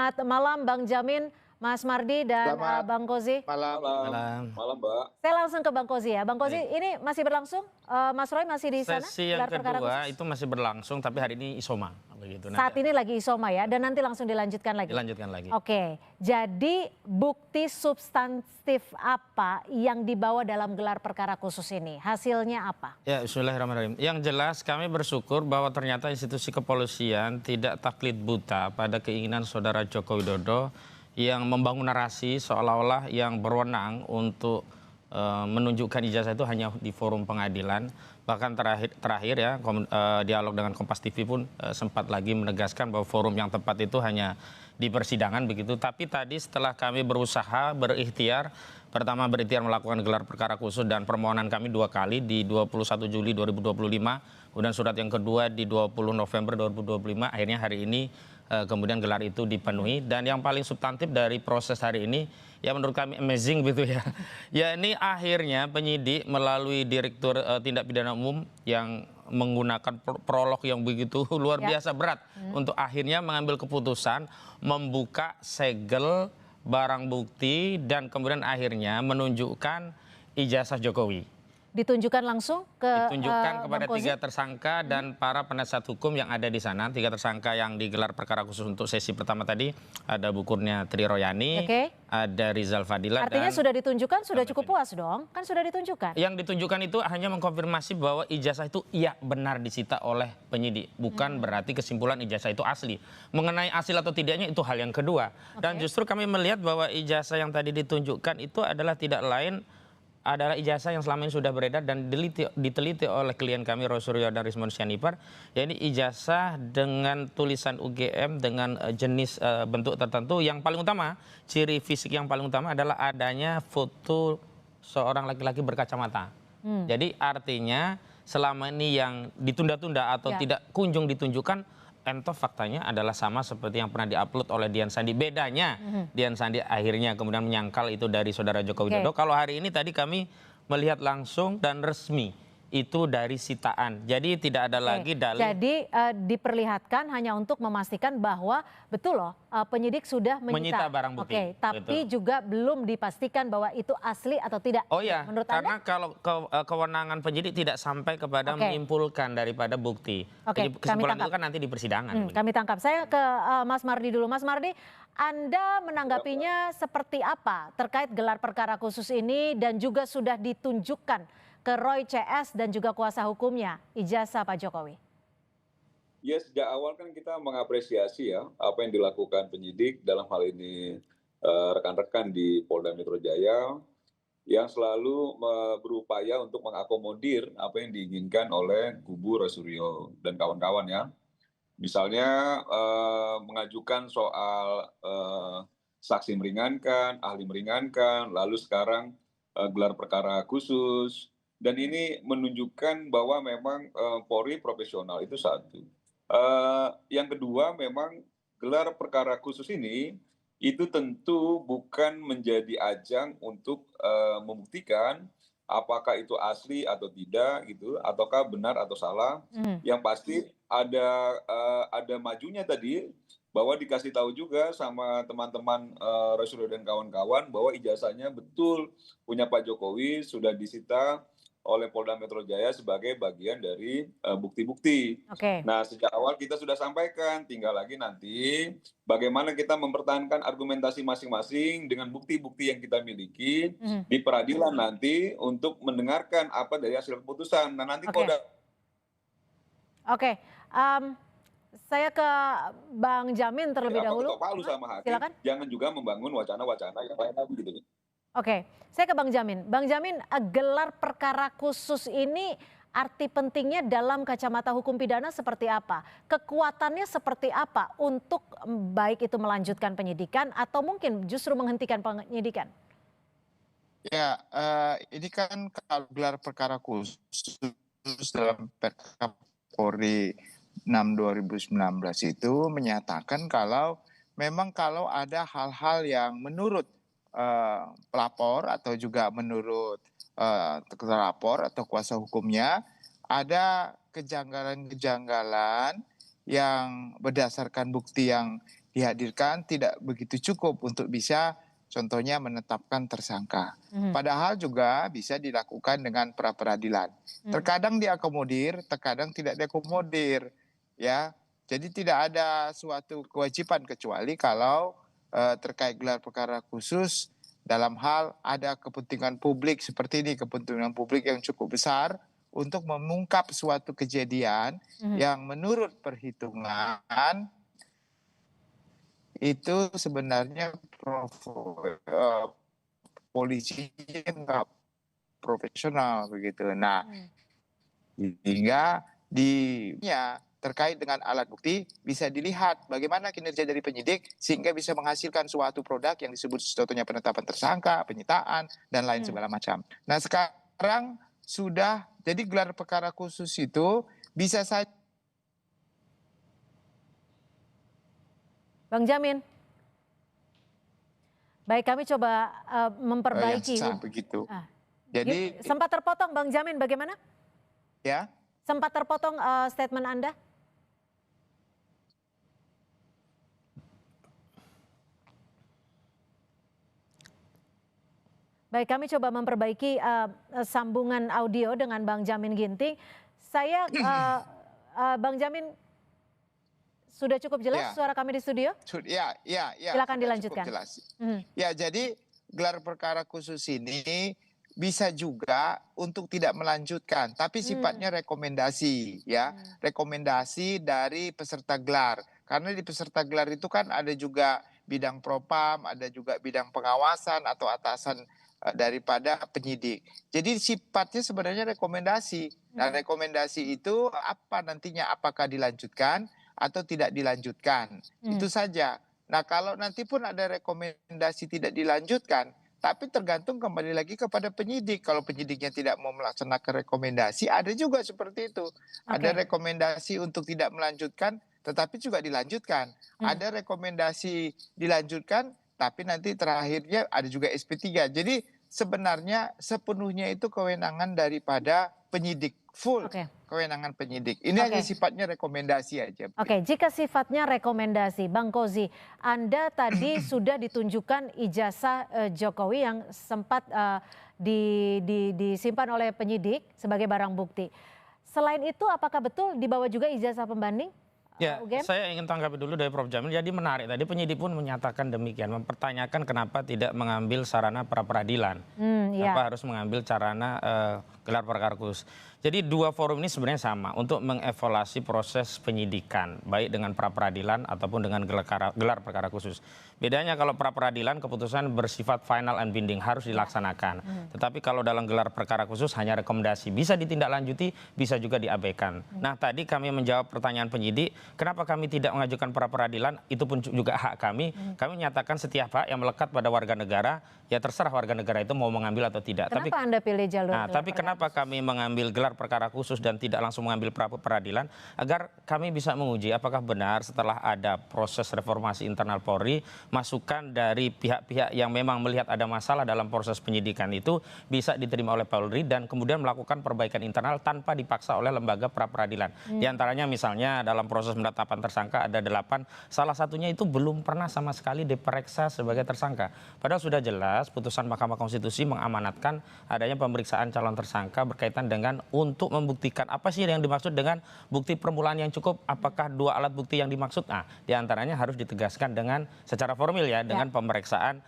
Selamat malam Bang Jamin, Mas Mardi dan Selamat Bang Kozi. malam. Malam. Malam, Mbak. Saya langsung ke Bang Kozi ya. Bang Kozi, Baik. ini masih berlangsung? Mas Roy masih di sana? Sesi yang gelar perkara kedua khusus? itu masih berlangsung, tapi hari ini isoma. Begitu, Saat ini lagi isoma ya, dan nanti langsung dilanjutkan lagi? dilanjutkan lagi. Oke, jadi bukti substantif apa yang dibawa dalam gelar perkara khusus ini? Hasilnya apa? Ya, bismillahirrahmanirrahim. Yang jelas kami bersyukur bahwa ternyata institusi kepolisian tidak taklid buta pada keinginan saudara Joko Widodo yang membangun narasi seolah-olah yang berwenang untuk menunjukkan ijazah itu hanya di forum pengadilan. Bahkan terakhir ya dialog dengan Kompas TV pun sempat lagi menegaskan bahwa forum yang tepat itu hanya di persidangan begitu. Tapi tadi setelah kami berusaha berikhtiar, pertama berikhtiar melakukan gelar perkara khusus dan permohonan kami 2 kali di 21 Juli 2025, kemudian surat yang kedua di 20 November 2025, akhirnya hari ini kemudian gelar itu dipenuhi. Dan yang paling substantif dari proses hari ini ya menurut kami amazing gitu ya. Ya ini akhirnya penyidik melalui Direktur Tindak Pidana Umum yang menggunakan prolog yang begitu luar biasa berat untuk akhirnya mengambil keputusan membuka segel barang bukti dan kemudian akhirnya menunjukkan ijazah Jokowi. Ditunjukkan langsung ke Ditunjukkan kepada Bang Kozi? 3 tersangka dan para penasihat hukum yang ada di sana. 3 tersangka yang digelar perkara khusus untuk sesi pertama tadi ada Bu Kurnia Triroyani, Oke. ada Rizal Fadila. Artinya dan sudah ditunjukkan, sudah cukup puas dong? Kan sudah ditunjukkan. yang ditunjukkan itu hanya mengkonfirmasi bahwa ijazah itu iya benar disita oleh penyidik. Bukan berarti kesimpulan ijazah itu asli. Mengenai asli atau tidaknya itu hal yang kedua. Dan justru kami melihat bahwa ijazah yang tadi ditunjukkan itu adalah tidak lain adalah ijazah yang selama ini sudah beredar dan diteliti oleh klien kami Rosuryo dan Rizmon Sianipar. Ya ini ijazah dengan tulisan UGM dengan jenis bentuk tertentu. Yang paling utama, ciri fisik yang paling utama adalah adanya foto seorang laki-laki berkacamata. Jadi artinya selama ini yang ditunda-tunda atau tidak kunjung ditunjukkan, entah faktanya adalah sama seperti yang pernah diupload oleh Dian Sandi. Bedanya Dian Sandi akhirnya kemudian menyangkal itu dari saudara Joko Widodo. Kalau hari ini tadi kami melihat langsung dan resmi itu dari sitaan. Jadi tidak ada lagi dalil. Jadi diperlihatkan hanya untuk memastikan bahwa betul loh penyidik sudah menyita Barang bukti. Oke, tapi juga belum dipastikan bahwa itu asli atau tidak. Oh ya, Menurut karena Anda? kalau kewenangan penyidik tidak sampai kepada menyimpulkan daripada bukti. Oke, Jadi kesimpulan kami itu kan nanti di persidangan. Kami tangkap. Saya ke Mas Mardi dulu. Mas Mardi, Anda menanggapinya seperti apa terkait gelar perkara khusus ini dan juga sudah ditunjukkan ke Roy CS dan juga kuasa hukumnya ijazah Pak Jokowi? Ya, sejak awal kan kita mengapresiasi ya apa yang dilakukan penyidik dalam hal ini rekan-rekan di Polda Metro Jaya yang selalu berupaya untuk mengakomodir apa yang diinginkan oleh kubu Rosuryo dan kawan-kawan ya. Misalnya mengajukan soal saksi meringankan, ahli meringankan, lalu sekarang gelar perkara khusus. Dan ini menunjukkan bahwa memang Polri profesional, itu satu. Yang kedua memang gelar perkara khusus ini itu tentu bukan menjadi ajang untuk membuktikan apakah itu asli atau tidak gitu, ataukah benar atau salah. Yang pasti ada majunya tadi bahwa dikasih tahu juga sama teman-teman Rosuryo dan kawan-kawan bahwa ijazahnya betul punya Pak Jokowi, sudah disita oleh Polda Metro Jaya sebagai bagian dari bukti-bukti. Nah, sejak awal kita sudah sampaikan, tinggal lagi nanti bagaimana kita mempertahankan argumentasi masing-masing dengan bukti-bukti yang kita miliki di peradilan nanti untuk mendengarkan apa dari hasil keputusan. Nah, nanti Polda. Saya ke Bang Jamin terlebih dahulu. Palu sama hakim, silakan. jangan juga membangun wacana-wacana yang lain lagi gitu. Oke, saya ke Bang Jamin. Bang Jamin, gelar perkara khusus ini arti pentingnya dalam kacamata hukum pidana seperti apa? Kekuatannya seperti apa untuk baik itu melanjutkan penyidikan atau mungkin justru menghentikan penyidikan? Ya, ini kan kalau gelar perkara khusus dalam Perkap Polri 6/2019 itu menyatakan kalau memang kalau ada hal-hal yang menurut pelapor atau juga menurut terlapor atau kuasa hukumnya ada kejanggalan-kejanggalan yang berdasarkan bukti yang dihadirkan tidak begitu cukup untuk bisa contohnya menetapkan tersangka. Padahal juga bisa dilakukan dengan pra-peradilan. Terkadang diakomodir, terkadang tidak diakomodir, ya. Jadi tidak ada suatu kewajiban kecuali kalau terkait gelar perkara khusus dalam hal ada kepentingan publik seperti ini, kepentingan publik yang cukup besar untuk mengungkap suatu kejadian yang menurut perhitungan itu sebenarnya polisi nggak profesional begitu. Nah, hingga terkait dengan alat bukti bisa dilihat bagaimana kinerja dari penyidik sehingga bisa menghasilkan suatu produk yang disebut contohnya penetapan tersangka, penyitaan dan lain segala macam. Nah, sekarang sudah jadi gelar perkara khusus itu bisa saja. Bang Jamin. Baik, kami coba memperbaiki. Begitu. Jadi sempat terpotong Bang Jamin, bagaimana? Ya. Sempat terpotong statement Anda? Baik, kami coba memperbaiki sambungan audio dengan Bang Jamin Ginting. Saya, Bang Jamin, sudah cukup jelas suara kami di studio? Ya. Silakan dilanjutkan. Jelas. Ya, jadi gelar perkara khusus ini bisa juga untuk tidak melanjutkan, tapi sifatnya rekomendasi, ya, rekomendasi dari peserta gelar. Karena di peserta gelar itu kan ada juga bidang propam, ada juga bidang pengawasan atau atasan daripada penyidik. Jadi sifatnya sebenarnya rekomendasi. Nah, rekomendasi itu apa nantinya? Apakah dilanjutkan atau tidak dilanjutkan? Itu saja. Nah, kalau nanti pun ada rekomendasi tidak dilanjutkan, tapi tergantung kembali lagi kepada penyidik. Kalau penyidiknya tidak mau melaksanakan rekomendasi, ada juga seperti itu. Ada rekomendasi untuk tidak melanjutkan, tetapi juga dilanjutkan. Ada rekomendasi dilanjutkan, tapi nanti terakhirnya ada juga SP3. Jadi sebenarnya sepenuhnya itu kewenangan daripada penyidik, full kewenangan penyidik. Ini hanya sifatnya rekomendasi aja. Oke, jika sifatnya rekomendasi, Bang Kozi, Anda tadi sudah ditunjukkan ijazah Jokowi yang sempat disimpan oleh penyidik sebagai barang bukti. Selain itu, apakah betul dibawa juga ijazah pembanding? Ya, saya ingin tanggapi dulu dari Prof. Jamil. Jadi menarik tadi penyidik pun menyatakan demikian, mempertanyakan kenapa tidak mengambil sarana pra peradilan, kenapa harus mengambil sarana gelar perkara khusus. Jadi dua forum ini sebenarnya sama untuk mengevaluasi proses penyidikan, baik dengan pra peradilan ataupun dengan gelar perkara khusus. Bedanya kalau pra peradilan keputusan bersifat final and binding, harus dilaksanakan. Tetapi kalau dalam gelar perkara khusus hanya rekomendasi, bisa ditindaklanjuti, bisa juga diabaikan. Nah, tadi kami menjawab pertanyaan penyidik, kenapa kami tidak mengajukan pra peradilan, itu pun juga hak kami. Kami menyatakan setiap hak yang melekat pada warga negara, ya terserah warga negara itu mau mengambil atau tidak. Kenapa Anda pilih jalur tapi kenapa kami mengambil gelar perkara khusus dan tidak langsung mengambil pra peradilan? Agar kami bisa menguji apakah benar setelah ada proses reformasi internal Polri, masukan dari pihak-pihak yang memang melihat ada masalah dalam proses penyidikan itu bisa diterima oleh Polri dan kemudian melakukan perbaikan internal tanpa dipaksa oleh lembaga pra peradilan. Di antaranya misalnya dalam proses penetapan tersangka ada 8, salah satunya itu belum pernah sama sekali diperiksa sebagai tersangka. Padahal sudah jelas putusan Mahkamah Konstitusi mengamanatkan adanya pemeriksaan calon tersangka berkaitan dengan untuk membuktikan apa sih yang dimaksud dengan bukti permulaan yang cukup, apakah 2 alat bukti yang dimaksud. Nah, diantaranya harus ditegaskan dengan secara formil ya, dengan pemeriksaan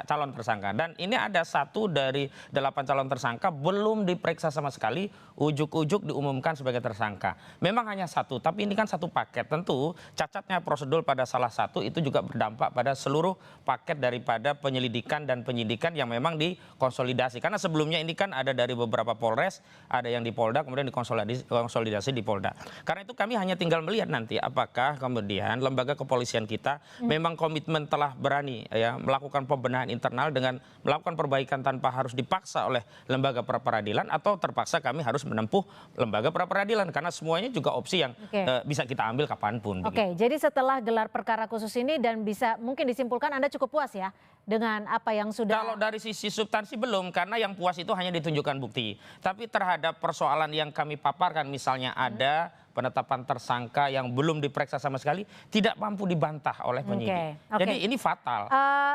calon tersangka. Dan ini ada 1 dari 8 calon tersangka belum diperiksa sama sekali, ujuk-ujuk diumumkan sebagai tersangka. Memang hanya 1, tapi ini kan 1 paket. Tentu cacatnya prosedur pada salah satu itu juga berdampak pada seluruh paket daripada penyelidikan dan penyidikan yang memang dikonsolidasi. Karena sebelumnya ini kan ada dari beberapa Polres, ada yang di Polda, kemudian dikonsolidasi di Polda. Karena itu kami hanya tinggal melihat nanti apakah kemudian lembaga kepolisian kita memang komitmen telah berani ya melakukan pembenahan internal dengan melakukan perbaikan tanpa harus dipaksa oleh lembaga pra peradilan, atau terpaksa kami harus menempuh lembaga pra peradilan, karena semuanya juga opsi yang bisa kita ambil kapanpun. Jadi setelah gelar perkara khusus ini dan bisa mungkin disimpulkan Anda cukup puas ya dengan apa yang sudah. Kalau dari sisi substansi belum, karena yang puas itu hanya ditunjukkan bukti. Tapi terhadap persoalan yang kami paparkan, misalnya ada penetapan tersangka yang belum diperiksa sama sekali tidak mampu dibantah oleh penyidik. Oke. Jadi ini fatal.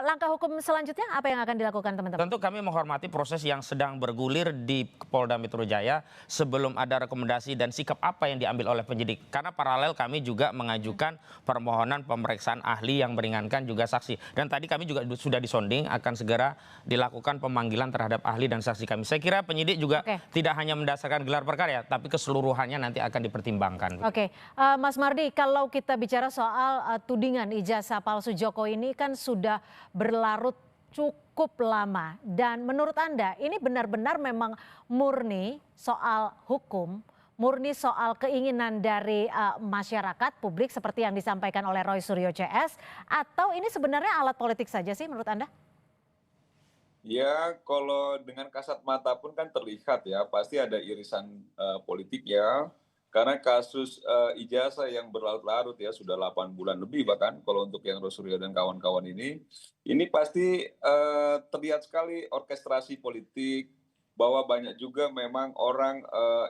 Langkah hukum selanjutnya apa yang akan dilakukan teman-teman? Tentu kami menghormati proses yang sedang bergulir di Polda Metro Jaya sebelum ada rekomendasi dan sikap apa yang diambil oleh penyidik. Karena paralel kami juga mengajukan permohonan pemeriksaan ahli yang meringankan juga saksi. Dan tadi kami juga sudah disonding akan segera dilakukan pemanggilan terhadap ahli dan saksi kami. Saya kira penyidik juga tidak hanya mendasarkan gelar perkara ya, tapi keseluruhannya nanti akan dipertimbangkan. Oke, Mas Mardi, kalau kita bicara soal tudingan ijazah palsu Jokowi ini kan sudah berlarut cukup lama. Dan menurut Anda ini benar-benar memang murni soal hukum, murni soal keinginan dari masyarakat publik seperti yang disampaikan oleh Roy Suryo CS, atau ini sebenarnya alat politik saja sih menurut Anda? Ya, kalau dengan kasat mata pun kan terlihat ya, pasti ada irisan politik ya. Karena kasus ijazah yang berlarut-larut ya, sudah 8 bulan lebih bahkan kalau untuk yang Rosuryo dan kawan-kawan ini pasti terlihat sekali orkestrasi politik, bahwa banyak juga memang orang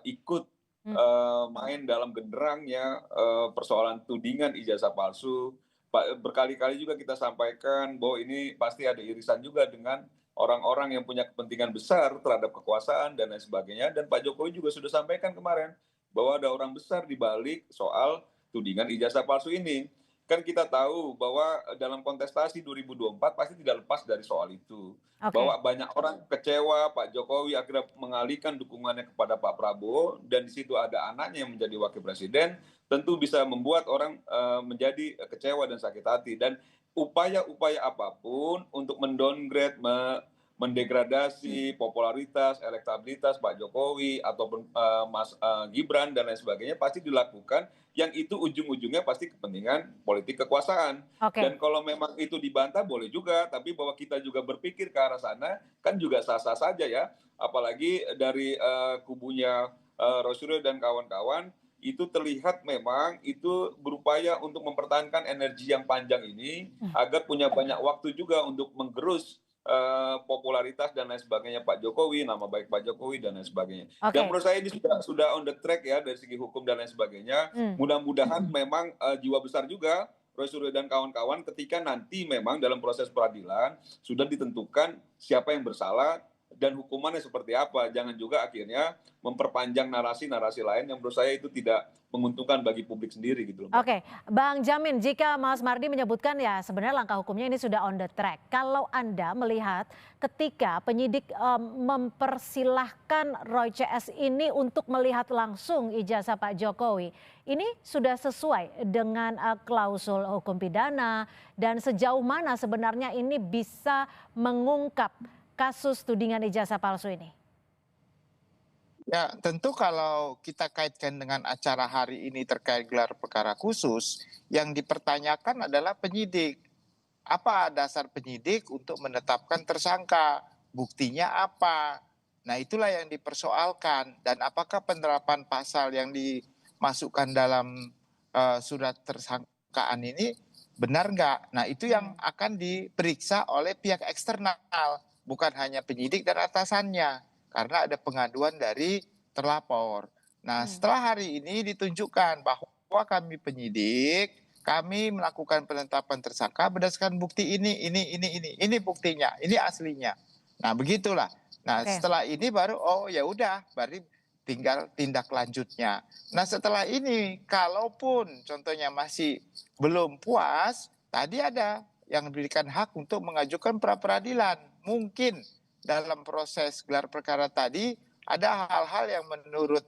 ikut main dalam genderangnya persoalan tudingan ijazah palsu. Berkali-kali juga kita sampaikan bahwa ini pasti ada irisan juga dengan orang-orang yang punya kepentingan besar terhadap kekuasaan dan lain sebagainya. Dan Pak Jokowi juga sudah sampaikan kemarin bahwa ada orang besar di balik soal tudingan ijazah palsu ini. Kan kita tahu bahwa dalam kontestasi 2024 pasti tidak lepas dari soal itu. Bahwa banyak orang kecewa Pak Jokowi akhirnya mengalihkan dukungannya kepada Pak Prabowo, dan di situ ada anaknya yang menjadi wakil presiden, tentu bisa membuat orang menjadi kecewa dan sakit hati. Dan upaya-upaya apapun untuk mendowngrade, mendegradasi popularitas, elektabilitas Pak Jokowi ataupun Mas Gibran dan lain sebagainya pasti dilakukan, yang itu ujung-ujungnya pasti kepentingan politik kekuasaan. Dan kalau memang itu dibantah boleh juga, tapi bahwa kita juga berpikir ke arah sana kan juga sah-sah saja ya. Apalagi dari kubunya Rosuryo dan kawan-kawan itu terlihat memang itu berupaya untuk mempertahankan energi yang panjang ini agar punya banyak waktu juga untuk menggerus popularitas dan lain sebagainya Pak Jokowi, nama baik Pak Jokowi dan lain sebagainya. Dan menurut saya ini sudah on the track ya dari segi hukum dan lain sebagainya. Mudah-mudahan memang jiwa besar juga Roy Suryo dan kawan-kawan ketika nanti memang dalam proses peradilan sudah ditentukan siapa yang bersalah dan hukumannya seperti apa. Jangan juga akhirnya memperpanjang narasi-narasi lain yang menurut saya itu tidak menguntungkan bagi publik sendiri gitu loh. Oke, Bang Jamin, jika Mas Mardi menyebutkan ya sebenarnya langkah hukumnya ini sudah on the track. Kalau Anda melihat ketika penyidik mempersilahkan Roy CS ini untuk melihat langsung ijazah Pak Jokowi, ini sudah sesuai dengan klausul hukum pidana, dan sejauh mana sebenarnya ini bisa mengungkap kasus tudingan ijazah palsu ini? Ya, tentu kalau kita kaitkan dengan acara hari ini terkait gelar perkara khusus, yang dipertanyakan adalah penyidik. Apa dasar penyidik untuk menetapkan tersangka? Buktinya apa? Nah, itulah yang dipersoalkan. Dan apakah penerapan pasal yang dimasukkan dalam surat tersangkaan ini benar nggak? Nah, itu yang akan diperiksa oleh pihak eksternal, bukan hanya penyidik dan atasannya. Karena ada pengaduan dari terlapor. Nah, setelah hari ini ditunjukkan bahwa kami penyidik, kami melakukan penetapan tersangka berdasarkan bukti ini buktinya, ini aslinya. Nah, begitulah. Nah, setelah ini baru ya udah, baru tinggal tindak lanjutnya. Nah, setelah ini kalaupun contohnya masih belum puas, tadi ada yang diberikan hak untuk mengajukan pra peradilan. Mungkin dalam proses gelar perkara tadi ada hal-hal yang menurut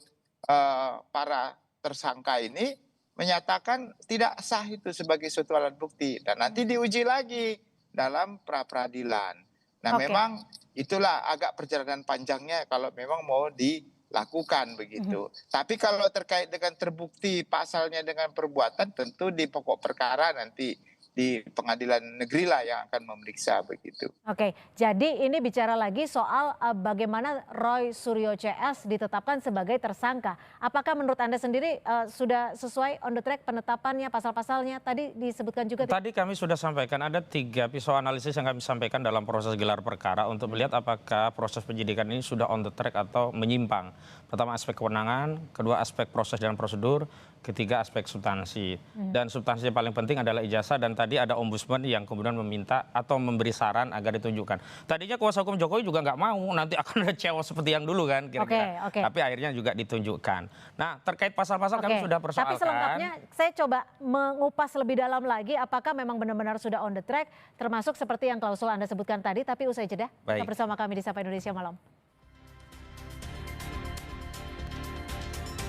para tersangka ini menyatakan tidak sah itu sebagai suatu alat bukti, dan nanti diuji lagi dalam pra peradilan. Nah, memang itulah agak perjalanan panjangnya kalau memang mau dilakukan begitu. Tapi kalau terkait dengan terbukti pasalnya dengan perbuatan, tentu di pokok perkara nanti di pengadilan negeri lah yang akan memeriksa begitu. Oke, jadi ini bicara lagi soal bagaimana Roy Suryo CS ditetapkan sebagai tersangka. Apakah menurut Anda sendiri sudah sesuai on the track penetapannya, pasal-pasalnya tadi disebutkan juga? Tadi kami sudah sampaikan ada 3 pisau analisis yang kami sampaikan dalam proses gelar perkara untuk melihat apakah proses penyidikan ini sudah on the track atau menyimpang. Pertama aspek kewenangan, kedua aspek proses dan prosedur, ketiga aspek substansi. Dan substansi yang paling penting adalah ijazah, dan tadi ada ombudsman yang kemudian meminta atau memberi saran agar ditunjukkan. Tadinya kuasa hukum Jokowi juga nggak mau, nanti akan ada cewek seperti yang dulu kan kira-kira. Oke. Tapi akhirnya juga ditunjukkan. Nah, terkait pasal-pasal kami sudah persoalkan. Tapi selengkapnya saya coba mengupas lebih dalam lagi apakah memang benar-benar sudah on the track, termasuk seperti yang klausul Anda sebutkan tadi, tapi usai jeda. Tetap bersama kami di Sapa Indonesia Malam.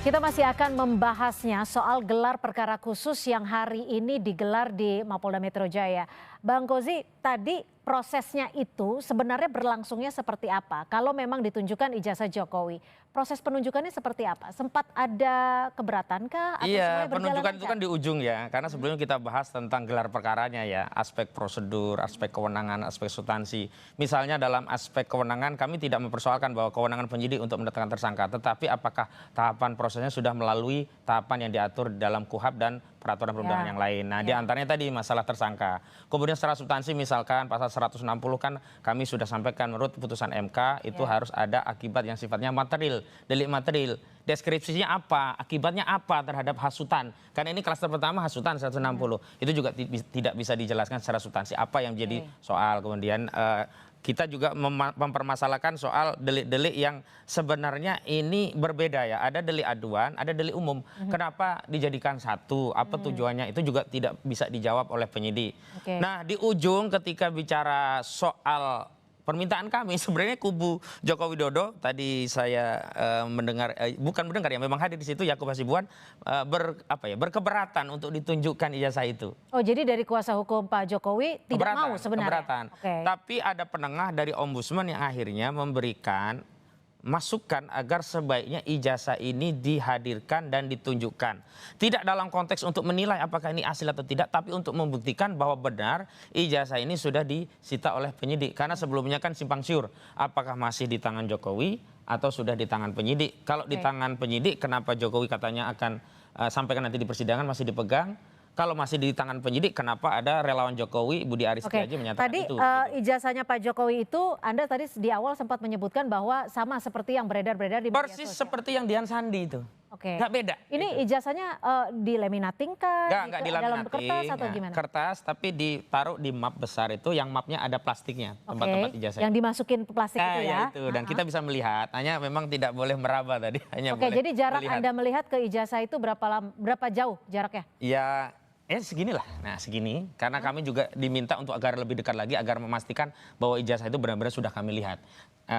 Kita masih akan membahasnya soal gelar perkara khusus yang hari ini digelar di Mapolda Metro Jaya. Bang Kozi, tadi prosesnya itu sebenarnya berlangsungnya seperti apa? Kalau memang ditunjukkan ijazah Jokowi, proses penunjukannya seperti apa? Sempat ada keberatan kah? Atau iya, semuanya penunjukan itu kan di ujung ya. Karena sebelumnya kita bahas tentang gelar perkaranya ya. Aspek prosedur, aspek kewenangan, aspek substansi. Misalnya dalam aspek kewenangan kami tidak mempersoalkan bahwa kewenangan penyidik untuk menetapkan tersangka. Tetapi apakah tahapan prosesnya sudah melalui tahapan yang diatur dalam KUHAP dan peraturan perundangan yang lain. Nah, di antaranya tadi masalah tersangka. Kemudian secara substansi misalkan pasal 160 kan kami sudah sampaikan menurut putusan MK itu harus ada akibat yang sifatnya material, delik material. Deskripsinya apa, akibatnya apa terhadap hasutan. Karena ini klaster pertama hasutan 160. Itu juga tidak bisa dijelaskan secara substansi apa yang menjadi soal. Kemudian kita juga mempermasalahkan soal delik-delik yang sebenarnya ini berbeda ya. Ada delik aduan, ada delik umum. Kenapa dijadikan satu? Apa tujuannya? Itu juga tidak bisa dijawab oleh penyidik. Nah, di ujung ketika bicara soal permintaan kami, sebenarnya kubu Joko Widodo, tadi saya mendengar, bukan mendengar ya, memang hadir di situ Yakub Hasibuan berkeberatan untuk ditunjukkan ijazah itu. Oh, jadi dari kuasa hukum Pak Jokowi tidak mau sebenarnya? Keberatan. Tapi ada penengah dari ombudsman yang akhirnya memberikan masukan agar sebaiknya ijazah ini dihadirkan dan ditunjukkan. Tidak dalam konteks untuk menilai apakah ini asli atau tidak, tapi untuk membuktikan bahwa benar ijazah ini sudah disita oleh penyidik. Karena sebelumnya kan simpang siur, apakah masih di tangan Jokowi atau sudah di tangan penyidik. Kalau di tangan penyidik, kenapa Jokowi katanya akan sampaikan nanti di persidangan masih dipegang? Kalau masih di tangan penyidik, kenapa ada relawan Jokowi, Budi Aris Setiaji menyatakan tadi, itu? Ijazahnya Pak Jokowi itu, Anda tadi di awal sempat menyebutkan bahwa sama seperti yang beredar-beredar di media sosial. Persis seperti yang Dian Sandi itu. Nggak beda. Ini ijazahnya dilaminating kah? Nggak dalam dilaminating. kertas atau gimana? Kertas, tapi ditaruh di map besar itu, yang mapnya ada plastiknya, tempat-tempat ijazah. Yang dimasukin plastik itu ya? Itu, dan kita bisa melihat, hanya memang tidak boleh meraba tadi. Hanya boleh jadi jarak melihat. Anda melihat ke ijazah itu berapa jauh jaraknya? Ya, seginilah. Nah, segini. Karena kami juga diminta untuk agar lebih dekat lagi, agar memastikan bahwa ijazah itu benar-benar sudah kami lihat.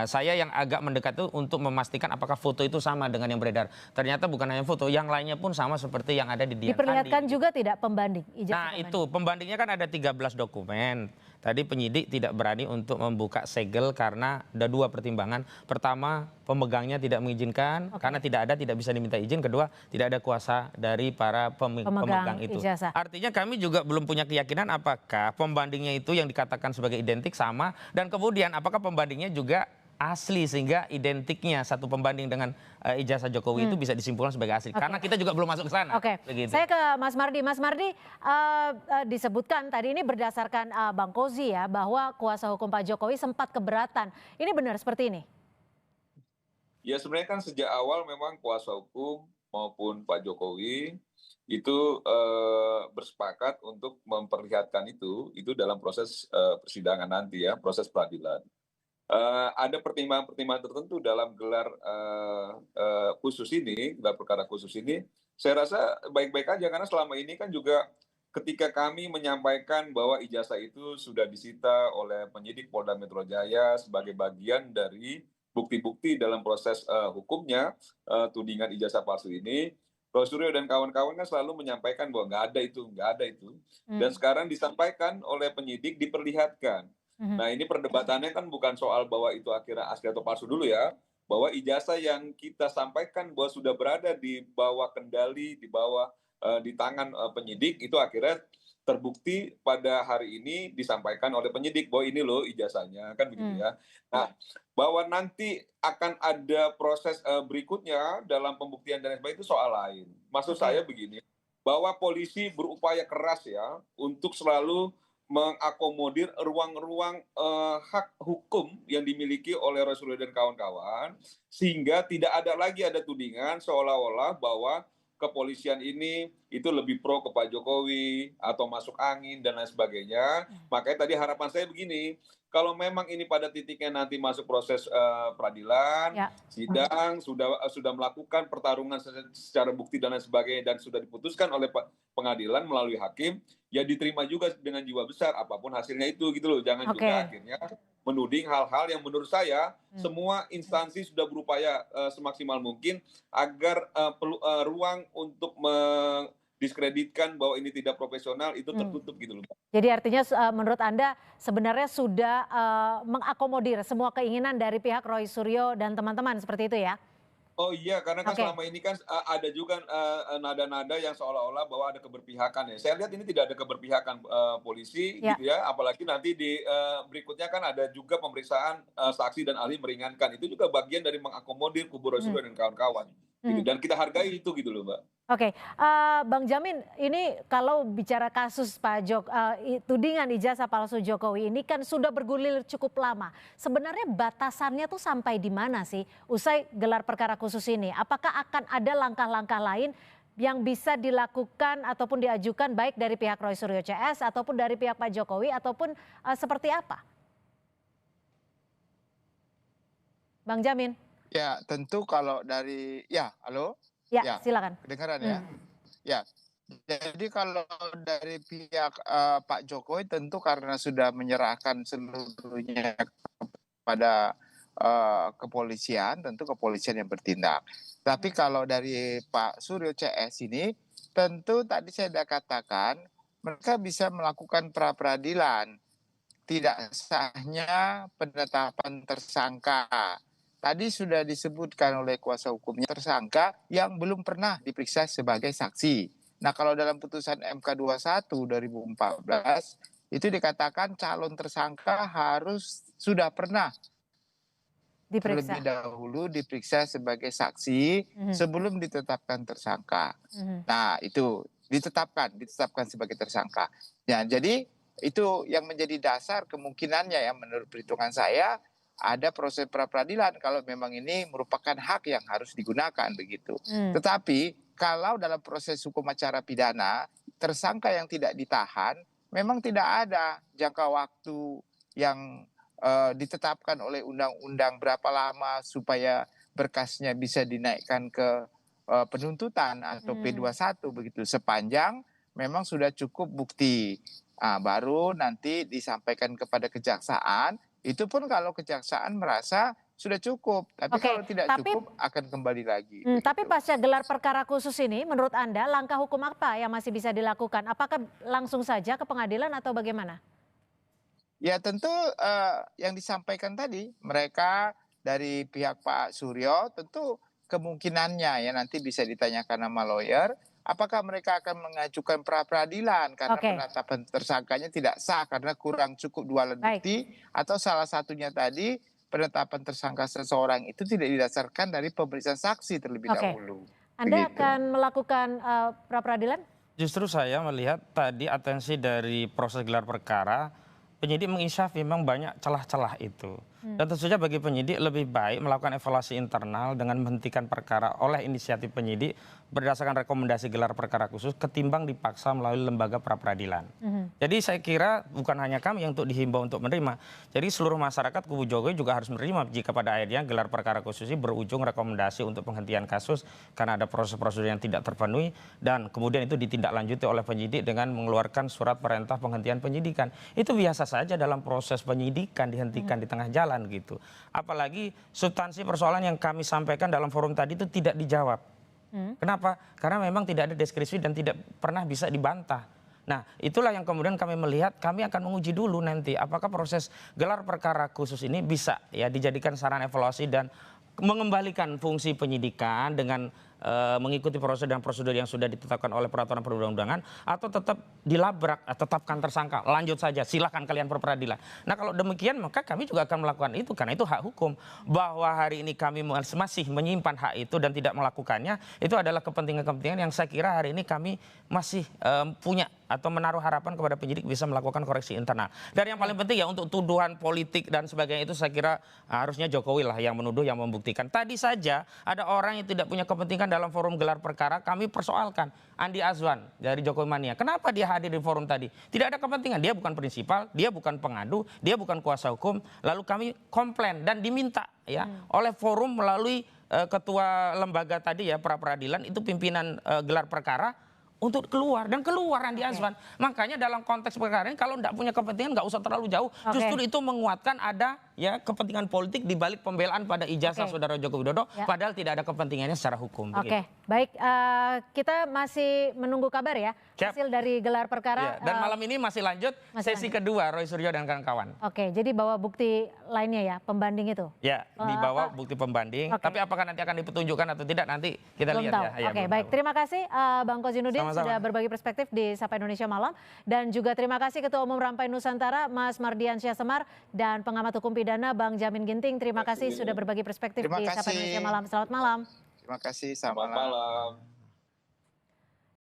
Saya yang agak mendekat itu untuk memastikan apakah foto itu sama dengan yang beredar. Ternyata bukan hanya foto, yang lainnya pun sama seperti yang ada di Dian Sandi. Diperlihatkan juga tidak pembanding? Nah, itu pembandingnya kan ada 13 dokumen. Tadi penyidik tidak berani untuk membuka segel karena ada dua pertimbangan. Pertama, pemegangnya tidak mengizinkan, karena tidak bisa diminta izin. Kedua, tidak ada kuasa dari para pemegang itu. Ijazah. Artinya kami juga belum punya keyakinan apakah pembandingnya itu yang dikatakan sebagai identik sama, dan kemudian apakah pembandingnya juga asli sehingga identiknya satu pembanding dengan ijazah Jokowi itu bisa disimpulkan sebagai asli. Karena kita juga belum masuk ke sana. Saya ke Mas Mardi. Mas Mardi, disebutkan tadi ini berdasarkan Bang Kozi ya, bahwa kuasa hukum Pak Jokowi sempat keberatan. Ini benar seperti ini? Ya, sebenarnya kan sejak awal memang kuasa hukum maupun Pak Jokowi itu bersepakat untuk memperlihatkan itu dalam proses persidangan nanti ya, proses peradilan. Ada pertimbangan-pertimbangan tertentu dalam gelar khusus ini, gelar perkara khusus ini, saya rasa baik-baik aja, karena selama ini kan juga ketika kami menyampaikan bahwa ijazah itu sudah disita oleh penyidik Polda Metro Jaya sebagai bagian dari bukti-bukti dalam proses hukumnya, tudingan ijazah palsu ini, Prof. Suryo dan kawan-kawan kan selalu menyampaikan bahwa nggak ada itu. Dan sekarang disampaikan oleh penyidik, diperlihatkan. Nah, ini perdebatannya kan bukan soal bahwa itu akhirnya asli atau palsu dulu ya, bahwa ijazah yang kita sampaikan bahwa sudah berada di bawah kendali, di tangan penyidik, itu akhirnya terbukti pada hari ini disampaikan oleh penyidik bahwa ini loh ijazahnya, kan begitu ya. Nah, bahwa nanti akan ada proses berikutnya dalam pembuktian dan sebagainya itu soal lain. Maksud saya begini, bahwa polisi berupaya keras ya untuk selalu mengakomodir ruang-ruang hak hukum yang dimiliki oleh Rasulullah dan kawan-kawan, sehingga tidak ada lagi tudingan seolah-olah bahwa kepolisian ini itu lebih pro ke Pak Jokowi atau masuk angin dan lain sebagainya. Makanya tadi harapan saya begini, kalau memang ini pada titiknya nanti masuk proses peradilan, Ya. sidang, sudah melakukan pertarungan secara bukti dan lain sebagainya dan sudah diputuskan oleh pengadilan melalui hakim, ya diterima juga dengan jiwa besar apapun hasilnya itu gitu loh. Jangan juga akhirnya menuding hal-hal yang menurut saya semua instansi sudah berupaya semaksimal mungkin agar ruang untuk mendiskreditkan bahwa ini tidak profesional itu tertutup gitu loh. Jadi artinya menurut Anda sebenarnya sudah mengakomodir semua keinginan dari pihak Roy Suryo dan teman-teman seperti itu ya? Oh iya, karena kan selama ini kan ada juga nada-nada yang seolah-olah bahwa ada keberpihakan ya. Saya lihat ini tidak ada keberpihakan polisi gitu ya, apalagi nanti di berikutnya kan ada juga pemeriksaan saksi dan ahli meringankan. Itu juga bagian dari mengakomodir kubu Roy Suryo dan kawan-kawan. Gitu. Dan kita hargai itu gitu loh, Mbak. Oke, Bang Jamin, ini kalau bicara kasus tudingan ijazah palsu Jokowi ini kan sudah bergulir cukup lama. Sebenarnya batasannya tuh sampai di mana sih usai gelar perkara khusus ini? Apakah akan ada langkah-langkah lain yang bisa dilakukan ataupun diajukan baik dari pihak Roy Suryo CS ataupun dari pihak Pak Jokowi ataupun seperti apa? Bang Jamin. Ya, tentu kalau dari halo? Ya, silakan. Kedengaran ya? Ya. Jadi kalau dari pihak Pak Jokowi tentu karena sudah menyerahkan seluruhnya kepada kepolisian, tentu kepolisian yang bertindak. Tapi kalau dari Pak Suryo CS ini, tentu tadi saya sudah katakan mereka bisa melakukan pra peradilan. Tidak sahnya penetapan tersangka. Tadi sudah disebutkan oleh kuasa hukumnya tersangka yang belum pernah diperiksa sebagai saksi. Nah, kalau dalam putusan MK 21 2014 itu dikatakan calon tersangka harus sudah pernah terlebih dahulu diperiksa sebagai saksi sebelum ditetapkan tersangka. Nah, itu ditetapkan sebagai tersangka. Ya, jadi itu yang menjadi dasar kemungkinannya ya menurut perhitungan saya ada proses pra peradilan kalau memang ini merupakan hak yang harus digunakan begitu. Tetapi kalau dalam proses hukum acara pidana tersangka yang tidak ditahan memang tidak ada jangka waktu yang ditetapkan oleh undang-undang berapa lama supaya berkasnya bisa dinaikkan ke penuntutan atau P21 begitu sepanjang memang sudah cukup bukti. Baru nanti disampaikan kepada kejaksaan. Itu pun kalau kejaksaan merasa sudah cukup, tapi kalau tidak cukup akan kembali lagi. Tapi pasca gelar perkara khusus ini, menurut Anda langkah hukum apa yang masih bisa dilakukan? Apakah langsung saja ke pengadilan atau bagaimana? Ya tentu yang disampaikan tadi, mereka dari pihak Pak Suryo tentu kemungkinannya ya nanti bisa ditanyakan sama lawyer. Apakah mereka akan mengajukan pra peradilan karena penetapan tersangkanya tidak sah karena kurang cukup dua alat bukti atau salah satunya tadi penetapan tersangka seseorang itu tidak didasarkan dari pemeriksaan saksi terlebih dahulu. Anda akan melakukan pra peradilan? Justru saya melihat tadi atensi dari proses gelar perkara penyidik menginsaf memang banyak celah-celah itu. Dan tentu saja bagi penyidik lebih baik melakukan evaluasi internal dengan menghentikan perkara oleh inisiatif penyidik berdasarkan rekomendasi gelar perkara khusus ketimbang dipaksa melalui lembaga pra peradilan. Jadi saya kira bukan hanya kami yang untuk dihimbau untuk menerima. Jadi seluruh masyarakat kubu Jokowi juga harus menerima jika pada akhirnya gelar perkara khusus ini berujung rekomendasi untuk penghentian kasus karena ada proses-prosedur yang tidak terpenuhi dan kemudian itu ditindaklanjuti oleh penyidik dengan mengeluarkan surat perintah penghentian penyidikan. Itu biasa saja dalam proses penyidikan dihentikan di tengah jalan gitu. Apalagi substansi persoalan yang kami sampaikan dalam forum tadi itu tidak dijawab. Kenapa? Karena memang tidak ada deskripsi dan tidak pernah bisa dibantah. Nah, itulah yang kemudian kami melihat kami akan menguji dulu nanti apakah proses gelar perkara khusus ini bisa ya dijadikan saran evaluasi dan mengembalikan fungsi penyidikan dengan mengikuti prosedur yang sudah ditetapkan oleh peraturan perundang-undangan atau tetap dilabrak, tetapkan tersangka, lanjut saja, silakan kalian peradilan. Nah kalau demikian maka kami juga akan melakukan itu karena itu hak hukum. Bahwa hari ini kami masih menyimpan hak itu dan tidak melakukannya itu adalah kepentingan-kepentingan yang saya kira hari ini kami masih punya atau menaruh harapan kepada penyidik bisa melakukan koreksi internal. Dan yang paling penting ya untuk tuduhan politik dan sebagainya itu saya kira harusnya Jokowi lah yang menuduh yang membuktikan. Tadi saja ada orang yang tidak punya kepentingan dalam forum gelar perkara kami persoalkan Andi Azwan dari Jokowi Mania. Kenapa dia hadir di forum tadi? Tidak ada kepentingan, dia bukan prinsipal, dia bukan pengadu, dia bukan kuasa hukum. Lalu kami komplain dan diminta ya oleh forum melalui ketua lembaga tadi ya pra peradilan itu pimpinan gelar perkara untuk keluar dan keluar Andi Azwan. Makanya dalam konteks perkara ini kalau tidak punya kepentingan nggak usah terlalu jauh. Justru itu menguatkan ada ya kepentingan politik di balik pembelaan pada ijazah saudara Joko Widodo, padahal tidak ada kepentingannya secara hukum. Oke, baik. Kita masih menunggu kabar ya hasil dari gelar perkara. Dan malam ini masih lanjut sesi kedua Roy Suryo dan kawan-kawan. Oke, jadi bawa bukti lainnya ya, pembanding itu. Ya, dibawa bukti pembanding. Tapi apakah nanti akan dipetunjukkan atau tidak nanti kita Belum lihat tahu. ya. Oke, baik. Terima kasih Bang Kozinudin sudah berbagi perspektif di Sapa Indonesia Malam. Dan juga terima kasih Ketua Umum Rampai Nusantara Mas Mardiansyah Semar dan pengamat hukum pidana Bang Jamin Ginting. Terima kasih sudah berbagi perspektif di Sapa Indonesia Malam. Selamat malam. Terima kasih, Selamat malam.